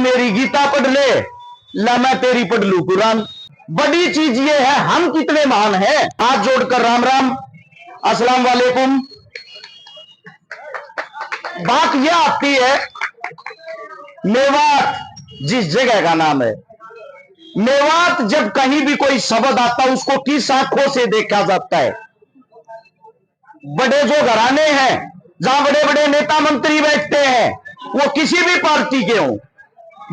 मेरी गीता पढ़ ले, ला मैं तेरी पढ़ लू कुरान। बड़ी चीज ये है हम कितने महान हैं। हाथ जोड़कर राम राम, अस्सलाम वालेकुम। बात यह आती है, मेवात जिस जगह का नाम है, मेवात जब कहीं भी कोई शब्द आता है उसको किस आंखों से देखा जाता है। बड़े जो घराने हैं जहां बड़े बड़े नेता मंत्री बैठते हैं, वो किसी भी पार्टी के हों,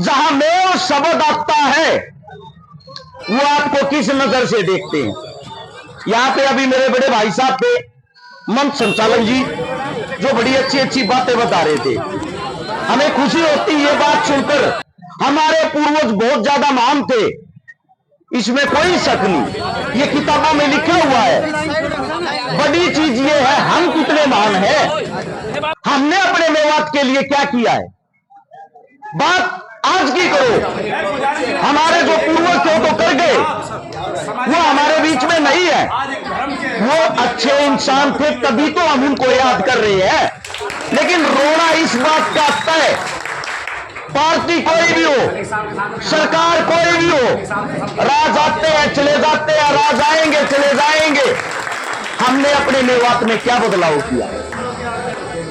जहां मेव शब्द आता है वो आपको किस नजर से देखते हैं। यहां पे अभी मेरे बड़े भाई साहब थे, मंच संचालक जी, जो बड़ी अच्छी अच्छी बातें बता रहे थे। हमें खुशी होती है ये बात सुनकर। हमारे पूर्वज बहुत ज्यादा महान थे, इसमें कोई शक नहीं, ये किताबों में लिखा हुआ है। बड़ी चीज ये है हम कितने महान हैं। हमने अपने मेवात के लिए क्या किया है, बात आज की करो। हमारे जो पूर्वज थे तो कर गए, वो हमारे बीच में नहीं है। वो अच्छे इंसान थे तभी तो हम उनको याद कर रहे हैं। लेकिन रोना इस बात का आता है, पार्टी कोई भी हो, सरकार कोई भी हो, राज आते हैं चले जाते हैं, राज आएंगे चले जाएंगे। हमने अपने मेवात में क्या बदलाव किया।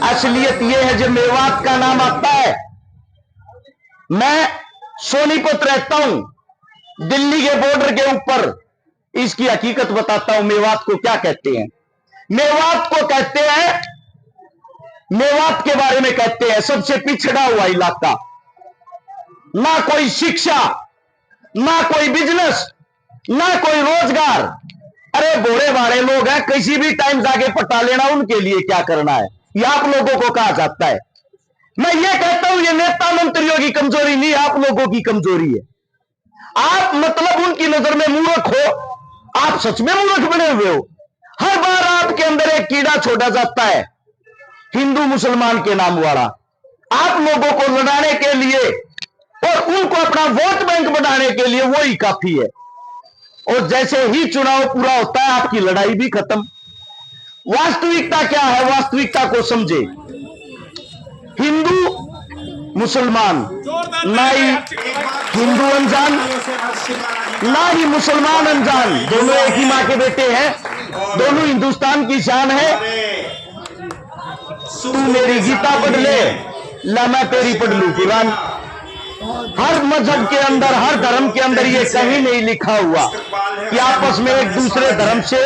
असलियत यह है जब मेवात का नाम आता है। मैं सोनीपत रहता हूं, दिल्ली के बॉर्डर के ऊपर। इसकी हकीकत बताता हूं, मेवात को क्या कहते हैं। मेवात को कहते हैं, मेवात के बारे में कहते हैं सबसे पिछड़ा हुआ इलाका। ना कोई शिक्षा, ना कोई बिजनेस, ना कोई रोजगार। अरे बोरे बाड़े लोग हैं, किसी भी टाइम जाके पटा लेना, उनके लिए क्या करना है, यह आप लोगों को कहा जाता है। मैं ये कहता हूं ये नेता मंत्रियों की कमजोरी नहीं, आप लोगों की कमजोरी है। आप मतलब उनकी नजर में मूर्ख हो, आप सच में मूर्ख बने हुए हो। हर बार आपके अंदर एक कीड़ा छोड़ा जाता है, हिंदू मुसलमान के नाम वाला। आप लोगों को लड़ाने के लिए और उनको अपना वोट बैंक बनाने के लिए वो ही काफी है। और जैसे ही चुनाव पूरा होता है आपकी लड़ाई भी खत्म। वास्तविकता क्या है, वास्तविकता को समझे। हिंदू मुसलमान, ना ही हिंदू अनजान ना ही मुसलमान अनजान, दोनों एक ही मां के बेटे हैं, दोनों हिंदुस्तान की शान है। तू मेरी गीता पढ़ ले, ला मैं तेरी पढ़ लू कुरान। हर मजहब के अंदर, हर धर्म के अंदर ये कहीं नहीं लिखा हुआ कि आपस में एक दूसरे धर्म से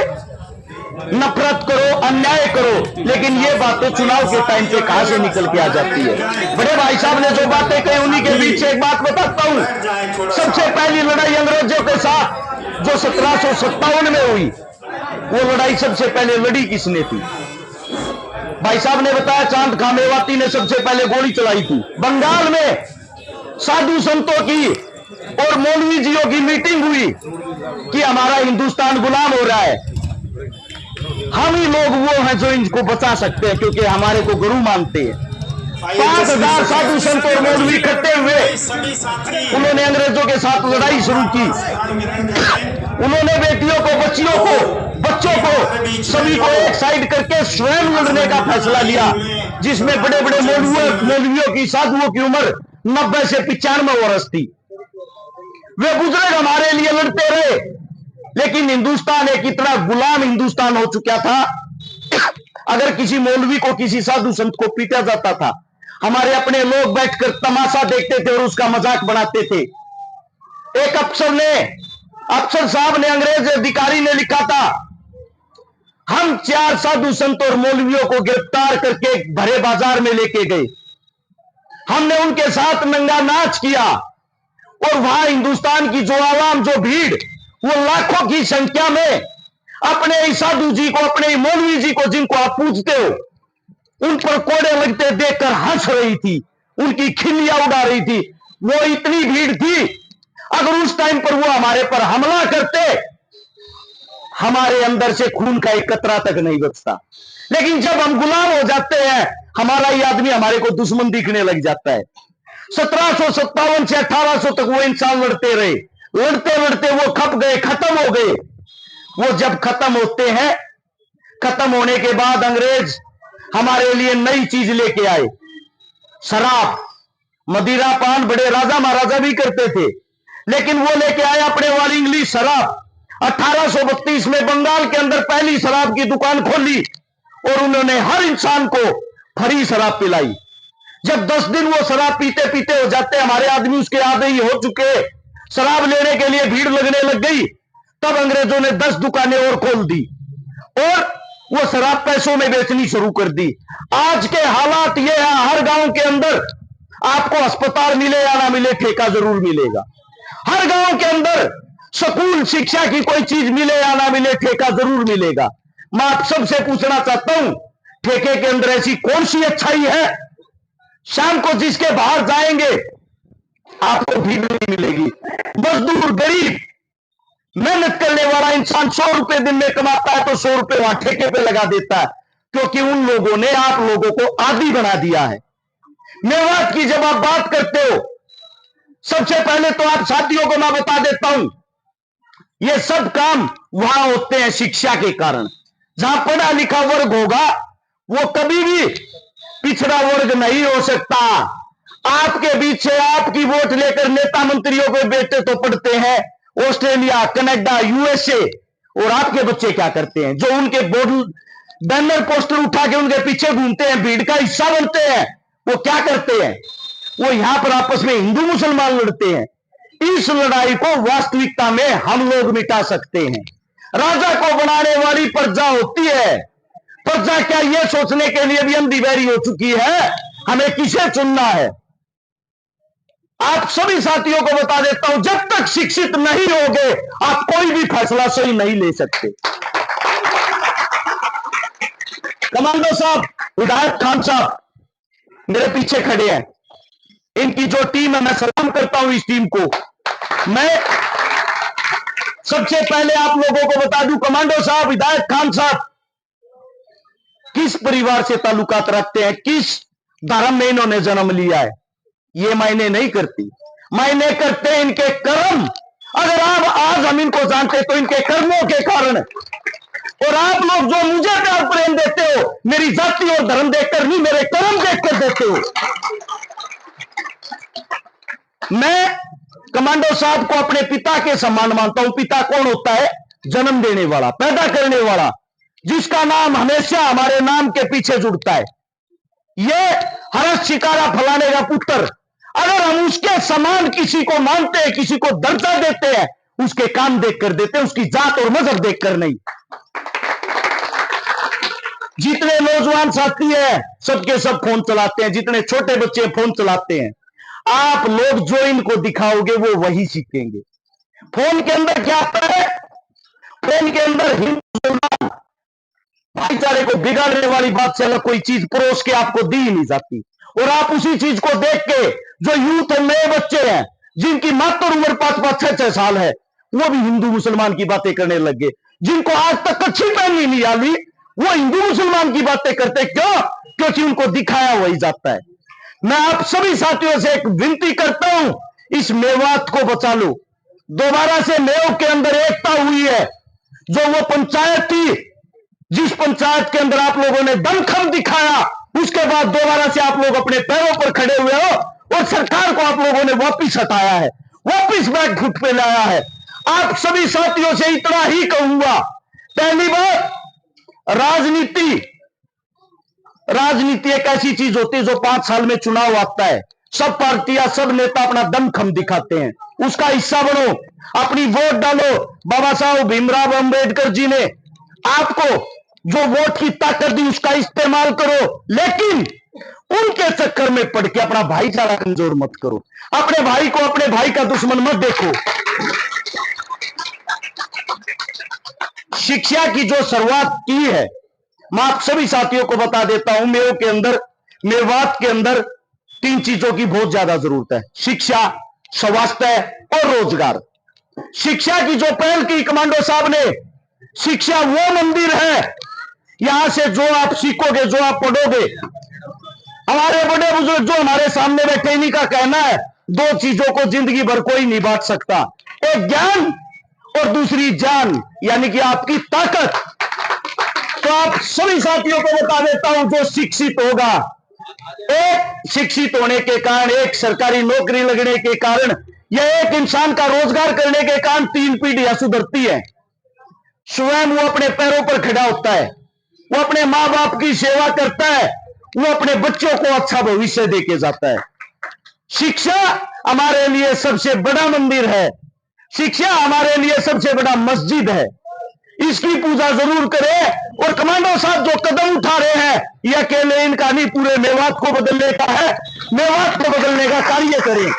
नफरत करो, अन्याय करो। लेकिन ये बातें चुनाव के टाइम पे कहां से निकल के आ जाती है। बड़े भाई साहब ने जो बातें कही उन्हीं के बीच एक बात बताता हूं। सबसे पहली लड़ाई अंग्रेजों के साथ जो 1757 में हुई, वो लड़ाई सबसे पहले लड़ी किसने थी। भाई साहब ने बताया चांद खां मेवाती ने सबसे पहले गोली चलाई थी। बंगाल में साधु संतों की और मौलवी जियों की मीटिंग हुई कि हमारा हिंदुस्तान गुलाम हो रहा है, हम ही लोग वो हैं जो इनको बचा सकते हैं, क्योंकि हमारे को गुरु मानते हैं। 5000 साधु संत और मौलवी इकट्ठे हुए, उन्होंने अंग्रेजों के साथ लड़ाई शुरू की। उन्होंने बेटियों को, बच्चों को सभी को एक साइड करके स्वयं लड़ने का फैसला लिया, जिसमें बड़े बड़े मौलवियों की, साधुओं की उम्र 90 से 95 वर्ष थी। वे बुजुर्ग हमारे लिए लड़ते रहे। लेकिन हिंदुस्तान एक इतना गुलाम हिंदुस्तान हो चुका था, अगर किसी मौलवी को, किसी साधु संत को पीटा जाता था, हमारे अपने लोग बैठकर तमाशा देखते थे और उसका मजाक बनाते थे। एक अफसर साहब ने, अंग्रेज अधिकारी ने लिखा था, हम 4 साधु संत और मौलवियों को गिरफ्तार करके भरे बाजार में लेके गए। हमने उनके साथ नंगा नाच किया और वहां हिंदुस्तान की जो आवाम, जो भीड़, वो लाखों की संख्या में अपने ही साधु जी को, अपने ही मौलवी जी को, जिनको आप पूजते हो, उन पर कोड़े लगते देखकर हंस रही थी, उनकी खिल्लियां उड़ा रही थी। वो इतनी भीड़ थी, अगर उस टाइम पर वो हमारे पर हमला करते, हमारे अंदर से खून का एक कतरा तक नहीं बचता। लेकिन जब हम गुलाम हो जाते हैं, हमारा ही आदमी हमारे को दुश्मन दिखने लग जाता है। 1757 से 1800 तक वो इंसान लड़ते रहे, लड़ते लड़ते वो खप गए, खत्म हो गए। वो जब खत्म होते हैं, खत्म होने के बाद अंग्रेज हमारे लिए नई चीज लेके आए, शराब। मदिरा पान बड़े राजा महाराजा भी करते थे, लेकिन वो लेके आए अपने वाली इंग्लिश शराब। 1832 में बंगाल के अंदर पहली शराब की दुकान खोली और उन्होंने हर इंसान को फ्री शराब पिलाई। जब 10 दिन वो शराब पीते पीते हो जाते, हमारे आदमी उसके आदी हो चुके, शराब लेने के लिए भीड़ लगने लग गई, तब अंग्रेजों ने 10 दुकानें और खोल दी और वो शराब पैसों में बेचनी शुरू कर दी। आज के हालात ये है, हर गांव के अंदर आपको अस्पताल मिले या ना मिले, ठेका जरूर मिलेगा। हर गांव के अंदर स्कूल शिक्षा की कोई चीज मिले या ना मिले, ठेका जरूर मिलेगा। मैं आप सबसे पूछना चाहता हूं, ठेके के अंदर ऐसी कौन सी अच्छाई है? शाम को जिसके बाहर जाएंगे आपको भीड़ नहीं मिलेगी। मजदूर, गरीब, मेहनत करने वाला इंसान 100 रुपए दिन में कमाता है तो 100 रुपए वहां ठेके पे लगा देता है, क्योंकि उन लोगों ने आप लोगों को आदी बना दिया है। मेवात की जब आप बात करते हो, सबसे पहले तो आप साथियों को मैं बता देता हूं, ये सब काम वहां होते हैं शिक्षा के कारण। जहां पढ़ा लिखा वर्ग होगा वो कभी भी पिछड़ा वर्ग नहीं हो सकता। आपके बीच से आपकी वोट लेकर नेता मंत्रियों के बेटे तो पढ़ते हैं ऑस्ट्रेलिया, कनाडा, यूएसए, और आपके बच्चे क्या करते हैं? जो उनके बोर्ड बैनर पोस्टर उठा के उनके पीछे घूमते हैं, भीड़ का हिस्सा बनते हैं, वो क्या करते हैं? वो यहां पर आपस में हिंदू मुसलमान लड़ते हैं। इस लड़ाई को वास्तविकता में हम लोग मिटा सकते हैं। राजा को बनाने वाली प्रजा होती है। प्रजा क्या यह सोचने के लिए भी अंधी बहरी हो चुकी है हमें किसे चुनना है? आप सभी साथियों को बता देता हूं, जब तक शिक्षित नहीं होगे आप कोई भी फैसला सही नहीं ले सकते। कमांडो साहब, विधायक खान साहब मेरे पीछे खड़े हैं, इनकी जो टीम है, मैं सलाम करता हूं इस टीम को। मैं सबसे पहले आप लोगों को बता दूं, कमांडो साहब, विधायक खान साहब किस परिवार से ताल्लुकात रखते हैं, किस धर्म में इन्होंने जन्म लिया है, ये मायने नहीं करती। मायने करते हैं इनके कर्म। अगर आप आज हम इनको जानते तो इनके कर्मों के कारण। और आप लोग जो मुझे प्यार प्रेम देते हो, मेरी जाति और धर्म देखकर नहीं, मेरे कर्म देखकर देते हो। मैं कमांडो साहब को अपने पिता के समान मानता हूं। पिता कौन होता है? जन्म देने वाला, पैदा करने वाला, जिसका नाम हमेशा हमारे नाम के पीछे जुड़ता है। ये हर्ष शिकारा फलाने का पुत्र, अगर हम उसके समान किसी को मानते हैं, किसी को दर्जा देते हैं, उसके काम देखकर देते हैं, उसकी जात और मजहब देखकर नहीं। जितने नौजवान साथी हैं सबके सब फोन चलाते हैं, जितने छोटे बच्चे फोन चलाते हैं। आप लोग जो इनको दिखाओगे वो वही सीखेंगे। फोन के अंदर क्या आता है? फोन के अंदर हिंदू मुसलमान भाईचारे को बिगाड़ने वाली बात से अलग कोई चीज परोस के आपको दी ही नहीं जाती। और आप उसी चीज को देख के जो यूथ है, नए बच्चे हैं जिनकी मात्र उम्र 5-5, 6-6 साल है, वो भी हिंदू मुसलमान की बातें करने लग गए। जिनको आज तक अच्छी पहनी नहीं आली वो हिंदू मुसलमान की बातें करते। क्यों? क्योंकि उनको दिखाया वही जाता है। मैं आप सभी साथियों से एक विनती करता हूं, इस मेवात को बचा लो। दोबारा से मेव के अंदर एकता हुई है। जो वो पंचायत थी, जिस पंचायत के अंदर आप लोगों ने दमखम दिखाया, उसके बाद दोबारा से आप लोग अपने पैरों पर खड़े हुए हो और सरकार को आप लोगों ने वापिस हटाया है, वापिस बैक फुट पे लाया है। आप सभी साथियों से इतना ही कहूंगा, पहली बात, राजनीति एक ऐसी चीज होती है जो 5 साल में चुनाव आता है, सब पार्टियां, सब नेता अपना दमखम दिखाते हैं, उसका हिस्सा बनो, अपनी वोट डालो। बाबा साहब भीमराव अंबेडकर जी ने आपको जो वोट की ताकत दी उसका इस्तेमाल करो, लेकिन उनके चक्कर में पड़ के अपना भाईचारा कमजोर मत करो। अपने भाई को अपने भाई का दुश्मन मत देखो। शिक्षा की जो शुरुआत की है, मैं आप सभी साथियों को बता देता हूं, मेवात के अंदर 3 चीजों की बहुत ज्यादा जरूरत है: शिक्षा, स्वास्थ्य और रोजगार। शिक्षा की जो पहल की कमांडो साहब ने, शिक्षा वो मंदिर है, यहां से जो आप सीखोगे, जो आप पढ़ोगे। हमारे बड़े बुजुर्ग जो हमारे सामने बैठे, इन्हीं का कहना है 2 चीजों को जिंदगी भर कोई नहीं बांट सकता, एक ज्ञान और दूसरी जान, यानी कि आपकी ताकत। तो आप सभी साथियों को बता देता हूं, जो शिक्षित होगा एक शिक्षित होने के कारण, एक सरकारी नौकरी लगने के कारण, या एक इंसान का रोजगार करने के कारण 3 पीढ़ियां सुधरती है। स्वयं वो अपने पैरों पर खड़ा होता है, वो अपने मां बाप की सेवा करता है, वो अपने बच्चों को अच्छा भविष्य देके जाता है। शिक्षा हमारे लिए सबसे बड़ा मंदिर है, शिक्षा हमारे लिए सबसे बड़ा मस्जिद है। इसकी पूजा जरूर करें। और कमांडो साहब जो कदम उठा रहे हैं, यह अकेले इनका नहीं, पूरे मेवात को बदलने का है। मेवात को बदलने का कार्य करें।